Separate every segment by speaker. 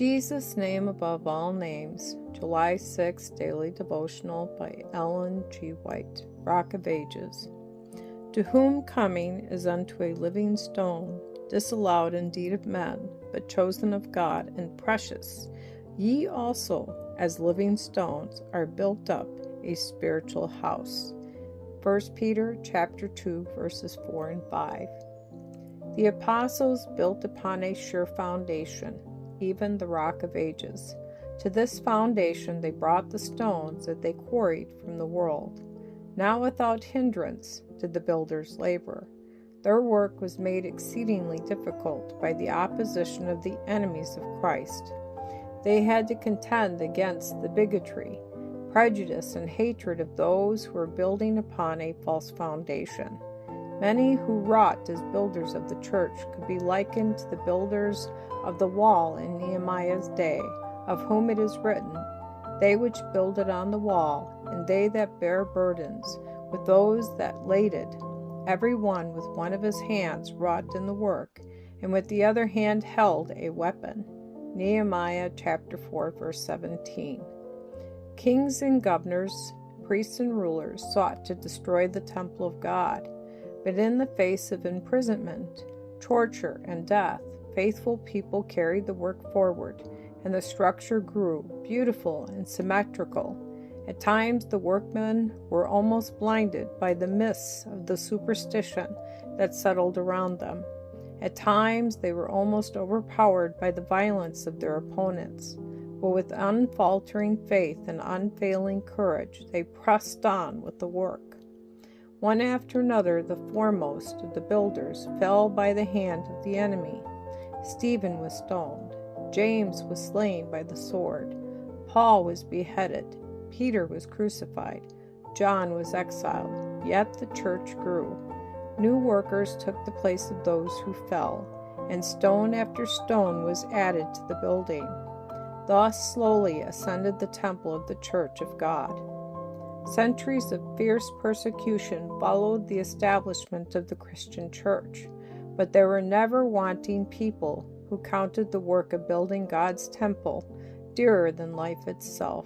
Speaker 1: Jesus' Name Above All Names, July 6 Daily Devotional by Ellen G. White, Rock of Ages. To whom coming is unto a living stone, disallowed indeed of men, but chosen of God and precious, ye also, as living stones, are built up a spiritual house. 1 Peter chapter 2, verses 4 and 5. The apostles built upon a sure foundation, even the Rock of Ages. To this foundation they brought the stones that they quarried from the world. Now without hindrance did the builders labor. Their work was made exceedingly difficult by the opposition of the enemies of Christ. They had to contend against the bigotry, prejudice, and hatred of those who were building upon a false foundation. Many who wrought as builders of the church could be likened to the builders of the wall in Nehemiah's day, of whom it is written, They which builded on the wall, and they that bare burdens, with those that laded, every one with one of his hands wrought in the work, and with the other hand held a weapon. Nehemiah chapter 4, verse 17. Kings and governors, priests and rulers sought to destroy the temple of God, but in the face of imprisonment, torture, and death, faithful people carried the work forward, and the structure grew beautiful and symmetrical. At times the workmen were almost blinded by the mists of the superstition that settled around them. At times they were almost overpowered by the violence of their opponents, but with unfaltering faith and unfailing courage they pressed on with the work. One after another, the foremost of the builders fell by the hand of the enemy. Stephen was stoned. James was slain by the sword. Paul was beheaded. Peter was crucified. John was exiled. Yet the church grew. New workers took the place of those who fell, and stone after stone was added to the building. Thus slowly ascended the temple of the church of God. Centuries of fierce persecution followed the establishment of the Christian church, but there were never wanting people who counted the work of building God's temple dearer than life itself.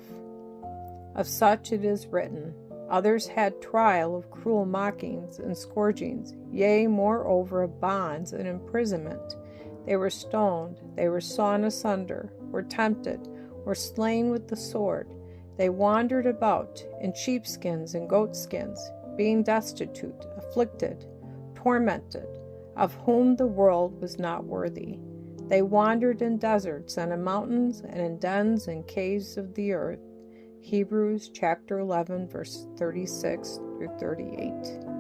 Speaker 1: Of such it is written, Others had trial of cruel mockings and scourgings, yea, moreover of bonds and imprisonment. They were stoned, they were sawn asunder, were tempted, were slain with the sword. They wandered about in sheepskins and goatskins, being destitute, afflicted, tormented, of whom the world was not worthy. They wandered in deserts and in mountains and in dens and caves of the earth. Hebrews chapter 11, verse 36 through 38.